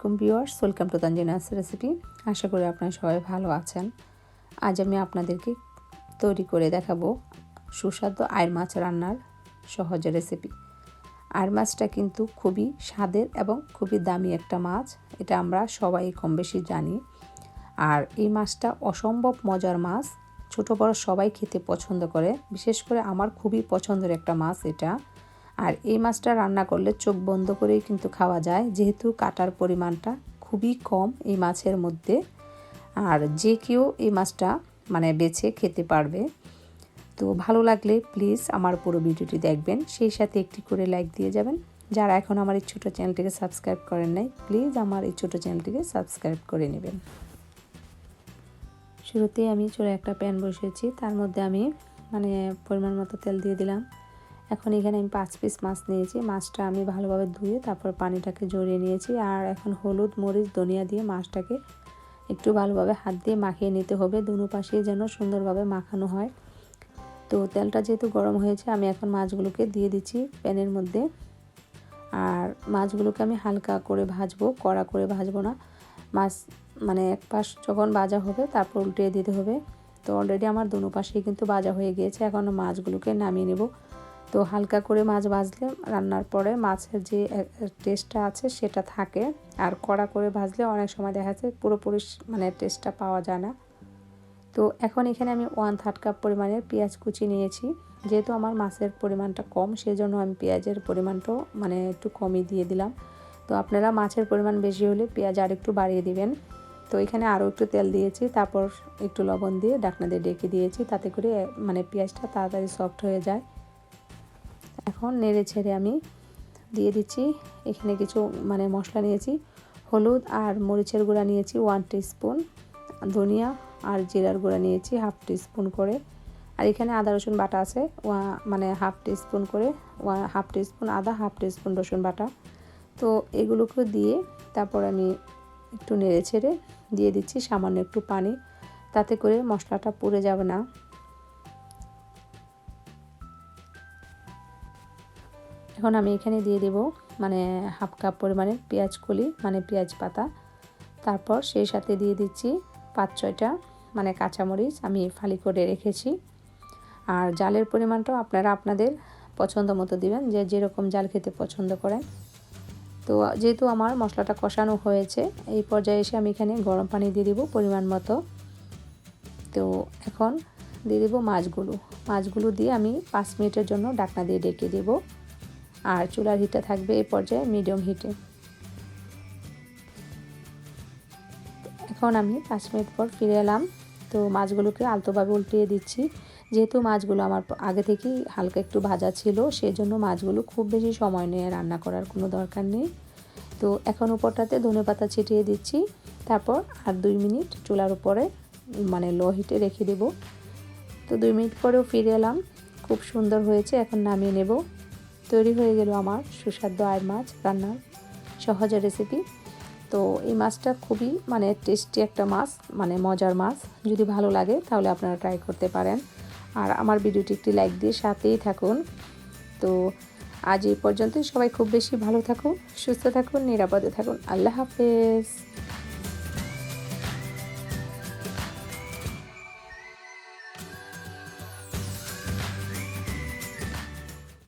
আলাইকুম viewers, welcome to Tanzina's recipe. আশা করি আপনারা সবাই ভালো আছেন। আজ আমি আপনাদেরকে তৈরি করে দেখাবো সুস্বাদু আয়ের মাছ রান্নার সহজ রেসিপি। আয়ের মাছটা কিন্তু খুবই স্বাদের এবং খুবই দামি একটা মাছ, এটা আমরা সবাই কম বেশি জানি। আর এই মাছটা অসম্ভব মজার মাছ, ছোট বড় সবাই খেতে পছন্দ করে। বিশেষ করে আমার খুবই পছন্দের একটা মাছ এটা। আর এই মাছটা রান্না করলে চোখ বন্ধ করেই কিন্তু খাওয়া যায়, যেহেতু কাটার পরিমাণটা খুবই কম এই মাছের মধ্যে। আর যে কেউ এই মাছটা বেছে খেতে পারবে। তো ভালো লাগলে প্লিজ আমার পুরো ভিডিওটি দেখবেন, সেই সাথে একটি করে লাইক দিয়ে যাবেন। যারা এখন আমার এই ছোটো চ্যানেলটিকে সাবস্ক্রাইব করেন নাই, প্লিজ আমার এই ছোটো চ্যানেলটিকে সাবস্ক্রাইব করে নেবেন। শুরুতেই আমি চুলায় একটা প্যান বসিয়েছি, তার মধ্যে আমি পরিমাণ মতো তেল দিয়ে দিলাম। এখন এখানে আমি 5 পিস মাছ নিয়েছি। মাছটা আমি ভালোভাবে ধুয়ে তারপর পানিটাকে ঝরিয়ে নিয়েছি। আর এখন হলুদ, মরিচ, ধনিয়া দিয়ে মাছটাকে একটু ভালোভাবে হাত দিয়ে মাখিয়ে নিতে হবে, দুনো পাশেই যেন সুন্দরভাবে মাখানো হয়। তো তেলটা যেহেতু গরম হয়েছে, আমি এখন মাছগুলোকে দিয়ে দিচ্ছি প্যানের মধ্যে। আর মাছগুলোকে আমি হালকা করে ভাজবো, কড়া করে ভাজবো না। মাছ এক পাশ যখন ভাজা হবে তারপর উল্টিয়ে দিতে হবে। তো অলরেডি আমার দুনো পাশেই কিন্তু ভাজা হয়ে গিয়েছে। এখন মাছগুলোকে নামিয়ে নেব। তো হালকা করে মাছ ভাজলে রান্নার পরে মাছের যে টেস্টটা আছে সেটা থাকে। আর কড়া করে ভাজলে অনেক সময় দেখা যাচ্ছে পুরোপুরি টেস্টটা পাওয়া যায় না। তো এখন এখানে আমি 1/3 কাপ পরিমাণের পেঁয়াজ কুচি নিয়েছি। যেহেতু আমার মাছের পরিমাণটা কম, সেজন্য আমি পেঁয়াজের পরিমাণটাও একটু কমই দিয়ে দিলাম। তো আপনারা মাছের পরিমাণ বেশি হলে পেঁয়াজ আর একটু বাড়িয়ে দিবেন। তো এখানে আরও একটু তেল দিয়েছি, তারপর একটু লবণ দিয়ে ঢাকনা দিয়ে ডেকে দিয়েছি, তাতে করে পেঁয়াজটা তাড়াতাড়ি সফট হয়ে যায়। এখন নেড়ে ছেড়ে আমি দিয়ে দিচ্ছি এখানে কিছু মশলা নিয়েছি। হলুদ আর মরিচের গুঁড়া নিয়েছি 1 টিস্পুন, ধনিয়া আর জিরার গুঁড়া নিয়েছি 1/2 টিস্পুন করে। আর এখানে আদা রসুন বাটা আছে 1/2 টিস্পুন করে, 1/2 টিস্পুন আদা, 1/2 টিস্পুন রসুন বাটা। তো এগুলোকে দিয়ে তারপর আমি একটু নেড়ে ছেড়ে দিয়ে দিচ্ছি সামান্য একটু পানি, তাতে করে মশলাটা পুড়ে যাবে না। এখন আমি এখানে দিয়ে দেব 1/2 কাপ পরিমাণের পেঁয়াজ কলি, পেঁয়াজ পাতা। তারপর সেই সাথে দিয়ে দিচ্ছি 5-6টা কাঁচামরিচ আমি ফালি করে রেখেছি। আর জালের পরিমাণটাও আপনারা আপনাদের পছন্দ মতো দিবেন, যে যেরকম জাল খেতে পছন্দ করেন। তো যেহেতু আমার মশলাটা কষানো হয়েছে, এই পর্যায়ে এসে আমি এখানে গরম পানি দিয়ে দেব পরিমাণ মতো। তো এখন দিয়ে দেব মাছগুলো দিয়ে আমি 5 মিনিটের জন্য ঢাকনা দিয়ে ডেকে দেব। আর চুলার হিটটা থাকবে এই পর্যায়ে মিডিয়াম হিটে। এখন আমি 5 মিনিট পর ফিরে এলাম। তো মাছগুলোকে আলতোভাবে উল্টিয়ে দিচ্ছি। যেহেতু মাছগুলো আমার আগে থেকেই হালকা একটু ভাজা ছিল, সেজন্য মাছগুলো খুব বেশি সময় নিয়ে রান্না করার কোনো দরকার নেই। তো এখন উপরটাতে ধনেপাতা ছিটিয়ে দিচ্ছি। তারপর আর 2 মিনিট চুলার উপরে লো হিটে রেখে দেব। তো 2 মিনিট পরেও ফিরে এলাম, খুব সুন্দর হয়েছে। এখন নামিয়ে নেব। তৈরি হয়ে গেল আমার সুস্বাদু আয়ের মাছ রান্নার সহজ রেসিপি। তো এই মাছটা খুবই টেস্টি একটা মাছ, মজার মাছ। যদি ভালো লাগে তাহলে আপনারা ট্রাই করতে পারেন। আর আমার ভিডিওটি একটি লাইক দিয়ে সাথেই থাকুন। তো আজ এই পর্যন্তই। সবাই খুব বেশি ভালো থাকুন, সুস্থ থাকুন, নিরাপদে থাকুন। আল্লাহ হাফেজ।